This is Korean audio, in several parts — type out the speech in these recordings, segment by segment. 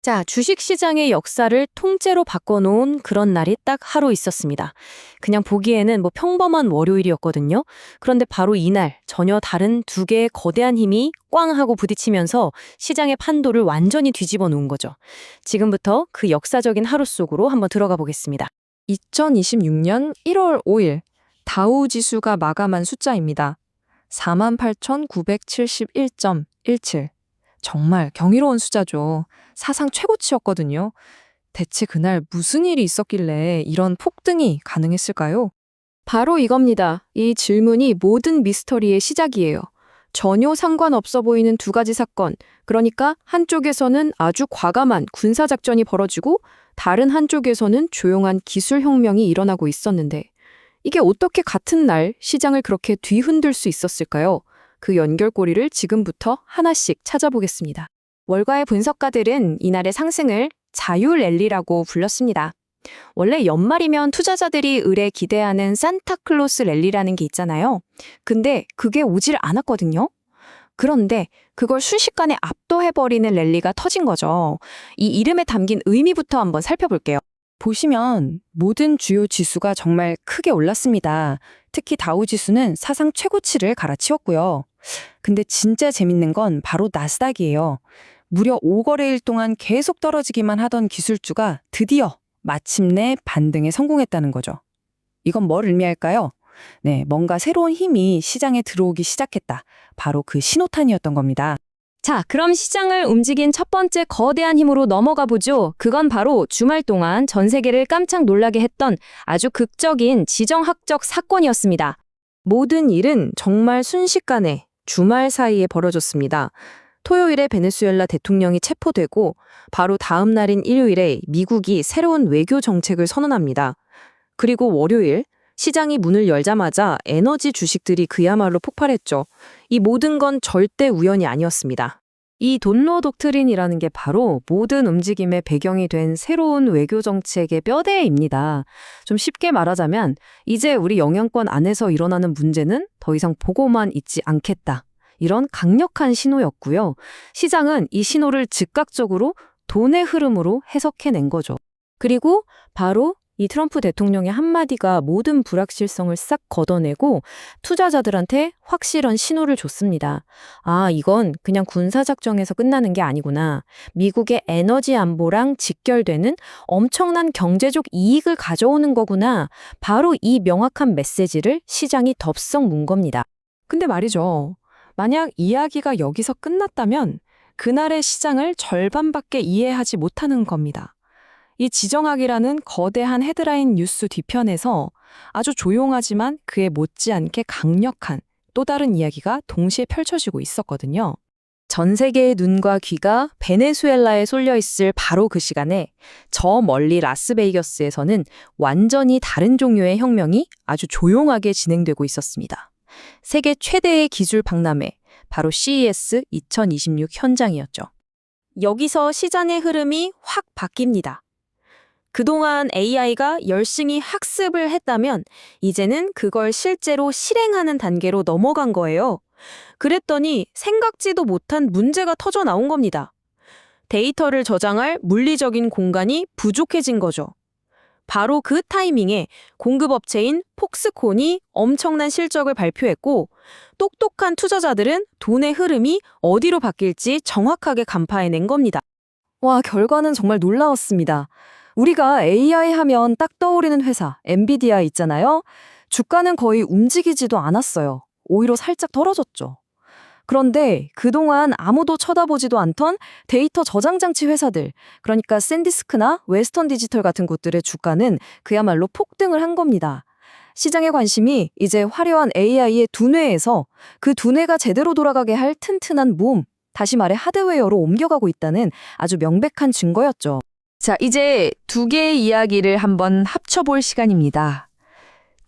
자, 주식시장의 역사를 통째로 바꿔놓은 그런 날이 딱 하루 있었습니다. 그냥 보기에는 뭐 평범한 월요일이었거든요. 그런데 바로 이날 전혀 다른 두 개의 거대한 힘이 꽝 하고 부딪히면서 시장의 판도를 완전히 뒤집어 놓은 거죠. 지금부터 그 역사적인 하루 속으로 한번 들어가 보겠습니다. 2026년 1월 5일 다우 지수가 마감한 숫자입니다. 48,971.17. 정말 경이로운 숫자죠. 사상 최고치였거든요. 대체 그날 무슨 일이 있었길래 이런 폭등이 가능했을까요? 바로 이겁니다. 이 질문이 모든 미스터리의 시작이에요. 전혀 상관없어 보이는 두 가지 사건. 그러니까 한쪽에서는 아주 과감한 군사작전이 벌어지고 다른 한쪽에서는 조용한 기술혁명이 일어나고 있었는데 이게 어떻게 같은 날 시장을 그렇게 뒤흔들 수 있었을까요? 그 연결고리를 지금부터 하나씩 찾아보겠습니다. 월가의 분석가들은 이날의 상승을 자유랠리라고 불렀습니다. 원래 연말이면 투자자들이 을에 기대하는 산타클로스 랠리라는 게 있잖아요. 근데 그게 오질 않았거든요. 그런데 그걸 순식간에 압도해버리는 랠리가 터진 거죠. 이 이름에 담긴 의미부터 한번 살펴볼게요. 보시면 모든 주요 지수가 정말 크게 올랐습니다. 특히 다우 지수는 사상 최고치를 갈아치웠고요. 근데 진짜 재밌는 건 바로 나스닥이에요. 무려 5거래일 동안 계속 떨어지기만 하던 기술주가 드디어 마침내 반등에 성공했다는 거죠. 이건 뭘 의미할까요? 네, 뭔가 새로운 힘이 시장에 들어오기 시작했다. 바로 그 신호탄이었던 겁니다. 자, 그럼 시장을 움직인 첫 번째 거대한 힘으로 넘어가 보죠. 그건 바로 주말 동안 전 세계를 깜짝 놀라게 했던 아주 극적인 지정학적 사건이었습니다. 모든 일은 정말 순식간에 주말 사이에 벌어졌습니다. 토요일에 베네수엘라 대통령이 체포되고 바로 다음 날인 일요일에 미국이 새로운 외교 정책을 선언합니다. 그리고 월요일 시장이 문을 열자마자 에너지 주식들이 그야말로 폭발했죠. 이 모든 건 절대 우연이 아니었습니다. 이 돈로 독트린이라는 게 바로 모든 움직임의 배경이 된 새로운 외교 정책의 뼈대입니다. 좀 쉽게 말하자면 이제 우리 영향권 안에서 일어나는 문제는 더 이상 보고만 있지 않겠다. 이런 강력한 신호였고요. 시장은 이 신호를 즉각적으로 돈의 흐름으로 해석해낸 거죠. 그리고 바로 이 트럼프 대통령의 한마디가 모든 불확실성을 싹 걷어내고 투자자들한테 확실한 신호를 줬습니다. 아, 이건 그냥 군사작전에서 끝나는 게 아니구나. 미국의 에너지 안보랑 직결되는 엄청난 경제적 이익을 가져오는 거구나. 바로 이 명확한 메시지를 시장이 덥석 문 겁니다. 근데 말이죠. 만약 이야기가 여기서 끝났다면 그날의 시장을 절반밖에 이해하지 못하는 겁니다. 이 지정학이라는 거대한 헤드라인 뉴스 뒤편에서 아주 조용하지만 그에 못지않게 강력한 또 다른 이야기가 동시에 펼쳐지고 있었거든요. 전 세계의 눈과 귀가 베네수엘라에 쏠려 있을 바로 그 시간에 저 멀리 라스베이거스에서는 완전히 다른 종류의 혁명이 아주 조용하게 진행되고 있었습니다. 세계 최대의 기술 박람회, 바로 CES 2026 현장이었죠. 여기서 시장의 흐름이 확 바뀝니다. 그동안 AI가 열심히 학습을 했다면 이제는 그걸 실제로 실행하는 단계로 넘어간 거예요. 그랬더니 생각지도 못한 문제가 터져 나온 겁니다. 데이터를 저장할 물리적인 공간이 부족해진 거죠. 바로 그 타이밍에 공급업체인 폭스콘이 엄청난 실적을 발표했고 똑똑한 투자자들은 돈의 흐름이 어디로 바뀔지 정확하게 간파해낸 겁니다. 와, 결과는 정말 놀라웠습니다. 우리가 AI 하면 딱 떠오르는 회사, 엔비디아 있잖아요. 주가는 거의 움직이지도 않았어요. 오히려 살짝 떨어졌죠. 그런데 그동안 아무도 쳐다보지도 않던 데이터 저장장치 회사들, 그러니까 샌디스크나 웨스턴 디지털 같은 곳들의 주가는 그야말로 폭등을 한 겁니다. 시장의 관심이 이제 화려한 AI의 두뇌에서 그 두뇌가 제대로 돌아가게 할 튼튼한 몸, 다시 말해 하드웨어로 옮겨가고 있다는 아주 명백한 증거였죠. 자, 이제 두 개의 이야기를 한번 합쳐볼 시간입니다.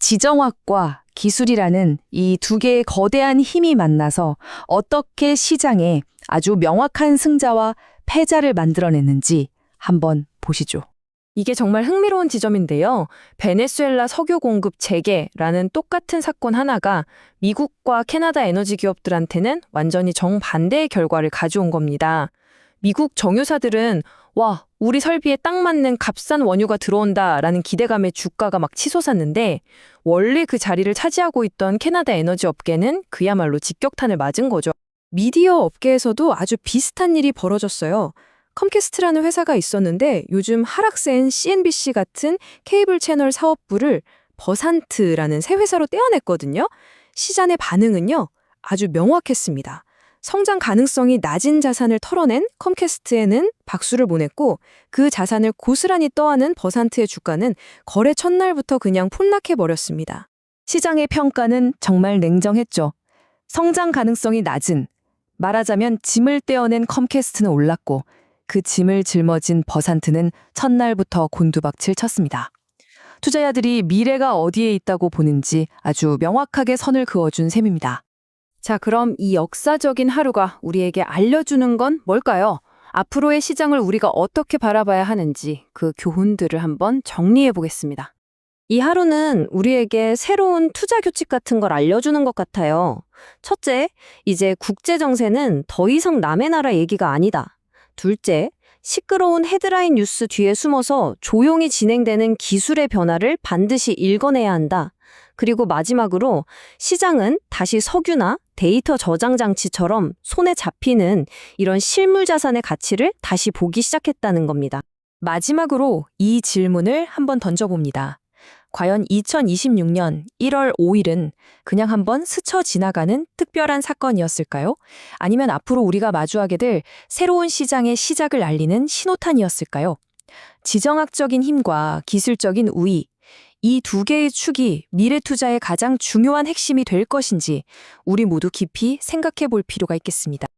지정학과 기술이라는 이 두 개의 거대한 힘이 만나서 어떻게 시장에 아주 명확한 승자와 패자를 만들어냈는지 한번 보시죠. 이게 정말 흥미로운 지점인데요. 베네수엘라 석유 공급 재개라는 똑같은 사건 하나가 미국과 캐나다 에너지 기업들한테는 완전히 정반대의 결과를 가져온 겁니다. 미국 정유사들은 와, 우리 설비에 딱 맞는 값싼 원유가 들어온다라는 기대감에 주가가 막 치솟았는데 원래 그 자리를 차지하고 있던 캐나다 에너지 업계는 그야말로 직격탄을 맞은 거죠. 미디어 업계에서도 아주 비슷한 일이 벌어졌어요. 컴캐스트라는 회사가 있었는데 요즘 하락세인 CNBC 같은 케이블 채널 사업부를 버산트라는 새 회사로 떼어냈거든요. 시장의 반응은요, 아주 명확했습니다. 성장 가능성이 낮은 자산을 털어낸 컴캐스트에는 박수를 보냈고 그 자산을 고스란히 떠안은 버산트의 주가는 거래 첫날부터 그냥 폭락해버렸습니다. 시장의 평가는 정말 냉정했죠. 성장 가능성이 낮은, 말하자면 짐을 떼어낸 컴캐스트는 올랐고 그 짐을 짊어진 버산트는 첫날부터 곤두박질 쳤습니다. 투자자들이 미래가 어디에 있다고 보는지 아주 명확하게 선을 그어준 셈입니다. 자, 그럼 이 역사적인 하루가 우리에게 알려주는 건 뭘까요? 앞으로의 시장을 우리가 어떻게 바라봐야 하는지 그 교훈들을 한번 정리해 보겠습니다. 이 하루는 우리에게 새로운 투자 규칙 같은 걸 알려주는 것 같아요. 첫째, 이제 국제 정세는 더 이상 남의 나라 얘기가 아니다. 둘째, 시끄러운 헤드라인 뉴스 뒤에 숨어서 조용히 진행되는 기술의 변화를 반드시 읽어내야 한다. 그리고 마지막으로 시장은 다시 석유나 데이터 저장 장치처럼 손에 잡히는 이런 실물 자산의 가치를 다시 보기 시작했다는 겁니다. 마지막으로 이 질문을 한번 던져봅니다. 과연 2026년 1월 5일은 그냥 한번 스쳐 지나가는 특별한 사건이었을까요? 아니면 앞으로 우리가 마주하게 될 새로운 시장의 시작을 알리는 신호탄이었을까요? 지정학적인 힘과 기술적인 우위, 이 두 개의 축이 미래 투자의 가장 중요한 핵심이 될 것인지 우리 모두 깊이 생각해 볼 필요가 있겠습니다.